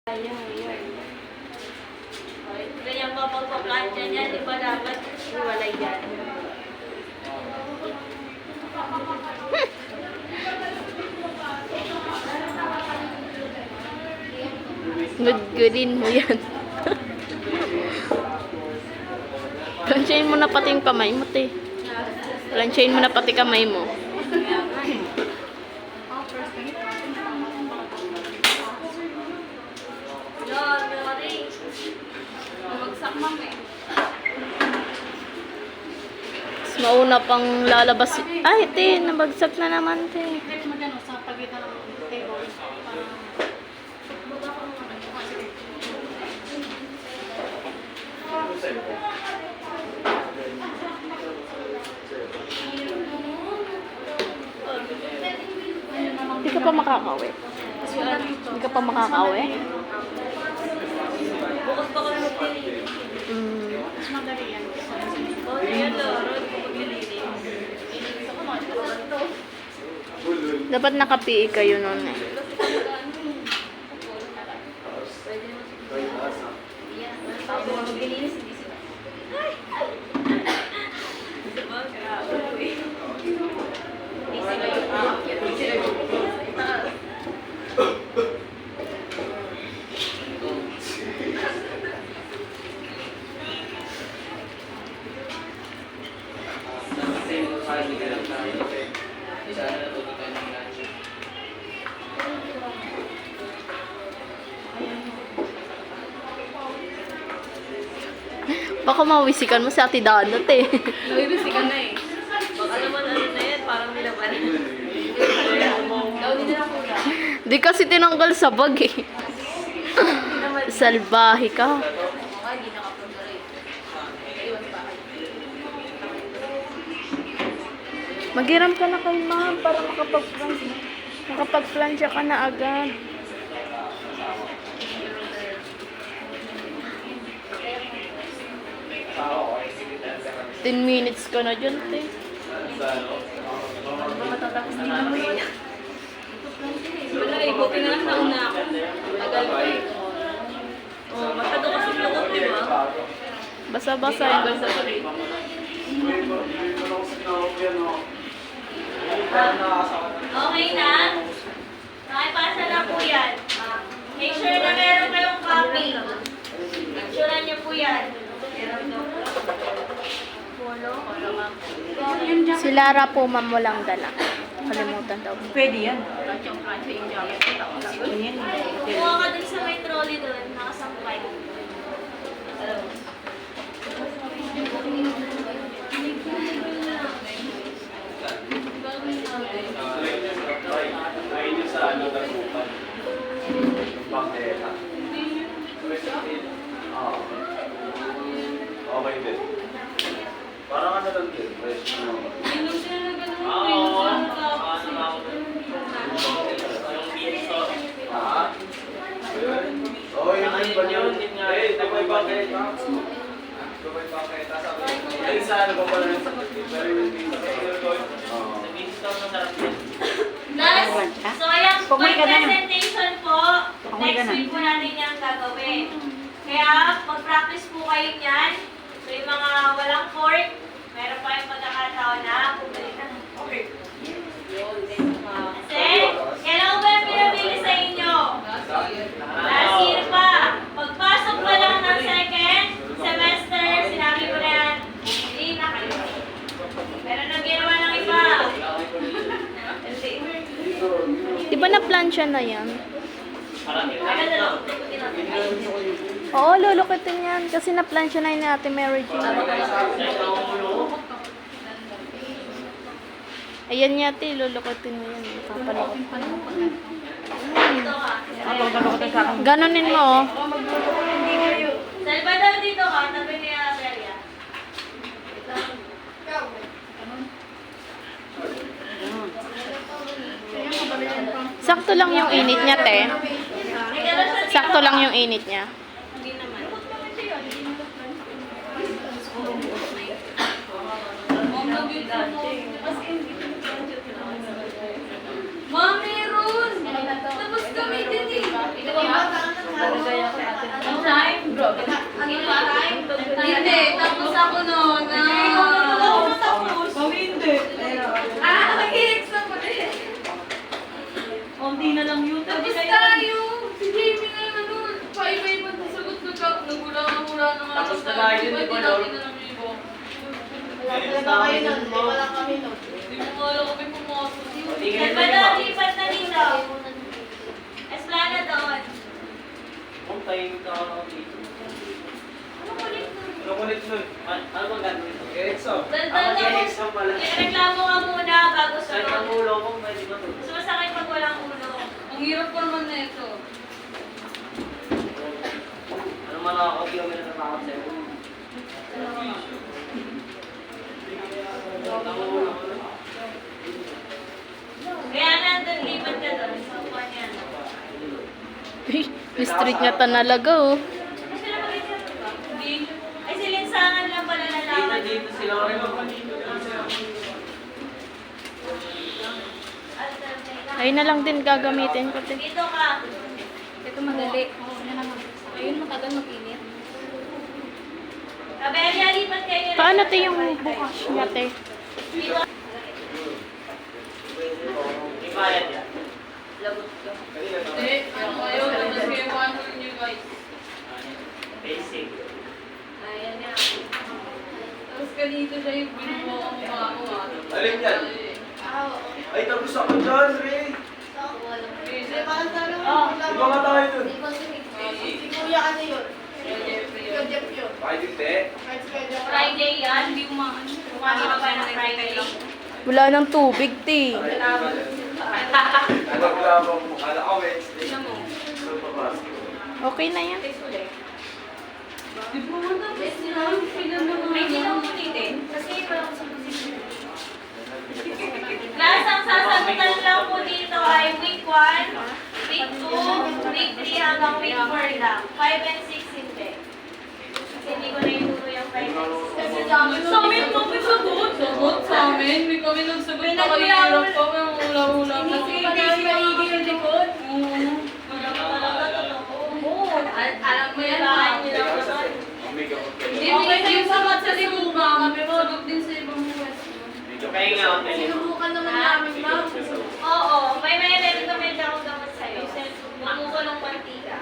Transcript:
Ayan, ayan. Ganyan pa pagpa-plancha niya, di ba dapat iwalay yan? Good-goodin mo yan. Planchain mo na pati yung kamay mo, te. Planchain mo na pati kamay mo. Lord, Mary. Magsak mami. Mas mauna pang lalabas. Ay, te, nabagsak na naman, te. Clip mo dyan, sa pagitan ng table. Hindi ka pa makakauwi. Hindi ka pa makakauwi. Bukas pa kami magpiliin. Mas madali yan. O, yan, Lord. Maglilinis. Dapat naka-PE kayo nun eh. Tapos maglilinis, hindi sila. Diba? Grabe. Hindi sila yung aakyat. Hindi sila yung itaas. Baka mawisikan mo si Ate Danot eh. Nawibisi ka na eh. Baka naman ano na yan, parang nilaban. Daw din na kuya. Di kasi tinanggal sa bag eh. Salbahe ka. Baka hindi nakaproduray. Iwan pa. Maghiram ka na kay ma'am para makapag-plancha ka na agad. Ten minutes ka na dyan, te. Matatapos din na mo yun. Wala eh, buti na lang nauna ako. Tagal ko eh. Oh, masyado kasi lukot, di ba? Basa-basa Tagal yun. sa tuloy. Okay na? Nakipasa na po yan. Make sure na meron kayong copy. Make sure niyo po yan. Si Lara po, ma'am, walang dala. Kalimutan daw. Pwede yan. Kuha ka dun sa may trolley dun, nakasampay. Okay din. Parang ano lang din, fresh naman. Inom sila na ganun, inom sila na tapos. Oo, yun ba yun? Eh, Dubai Bucket. Dubai Bucket. Ay, sa ano ba pala yung very well Last, so ayan, Pumoy may ka na. presentation po. Pumoy ka Next na. week po natin yung gagawin. Kaya, mag-practice po kayo niyan. So yung mga walang court, meron pa yung pagkakataon na bumalik na ng court. Kasi, kailan ko ba yung pinabili sa inyo? Last year pa. Pagpasok pa lang ng second semester, sinabi ko na yan, hindi na kayo. Pero nang ginawa ng iba. Di ba na-plancha na yan? Ano na lang? Oo, lulukitin yan. Kasi na-plancha na yun ni Ate Mary Jane. Ayan niya, te. Lulukitin mo yan. Papalukot. Dito ka. Ganunin mo, oh. Salvador, dito ka. Tabi ni Abelia. Sakto lang yung init niya, te. Sakto lang yung init niya. Hindi naman. Mami, Rose! Tapos kami din eh. ba kayo nun? Di wala kami nun. Salvador, lipat na dito. Esplana doon. Kung tayo ka dito. Ano kulit nun? Ano kulit nun? Ano bang gagawin ito? Exo. Daldal na Mag-ex ka pala. Reklamo ka muna bago Kahit ang sunod. ulo ko, pwede ba ito? Mas masakit pag walang ulo. Ang hirap pa naman na ito. Ano man ako, di kami natatakot sa'yo. Kaya nandun, lipat ka doon. Sa upuan yan. Street nga tanalaga oh. Ano sila mag-isip, di ba? Hindi. Ay, silinsangan lang pala nalaman. Dito sila rin ako. Ayun na lang din gagamitin ko. Te. Dito ka. Ito madali. Oo, yan naman. Ayun, matagal mag-init. Kabelia, lipat kayo. Paano te yung bukas niya te? Dito. May bayad yan. Lagot ka. Kanina na. Hindi, ano kayo, labas kayo 100 nyo guys. Basic. Ayan niya. Tapos ganito siya yung binubo ang mukha ko Alin yan? Ay, tapos ako dyan, Ray. Di ba ang tanong? Oh. Di ba nga tayo dun? Si Kuya ano yun? Kuya Jeff yun. Bakit hindi? Kahit si Kuya Jeff. Friday yan. Hindi umaan. Kumani ka ba ng Friday? Wala nang tubig te. Naglaban mo. Kala ko Wednesday. Tignan mo. So, papasok. Okay na yan. Di ba mo na? Sinabi sila mo May silang ulitin. Kasi wala ko sa position. Class, ang sasagutan lang po dito ay week 1, week 2, week 3 hanggang week 4 lang. 5 and 6 hindi. Kasi hindi ko na ituro yung 5 and 6. Kasi sa amin Sa amin, kami sagot. Sagot sa amin. May kami nagsagot May na nagulawin. kahirap pa. May hula-hula pa. Hindi ko na maigi yung likod. Oo. Wala ko talaga totoo. Oo. Alam mo yan, Kailangan bakit nila Ikaw naman. sa Hindi ka Hindi, Okay, hindi yung sagot sagot sa sa libugang. Sagot din sa ibang US. Kaya nga ako tayo. Sinubukan naman namin, ma'am. Oo, may recommend ako gamot sa'yo. Bumukulong mantika.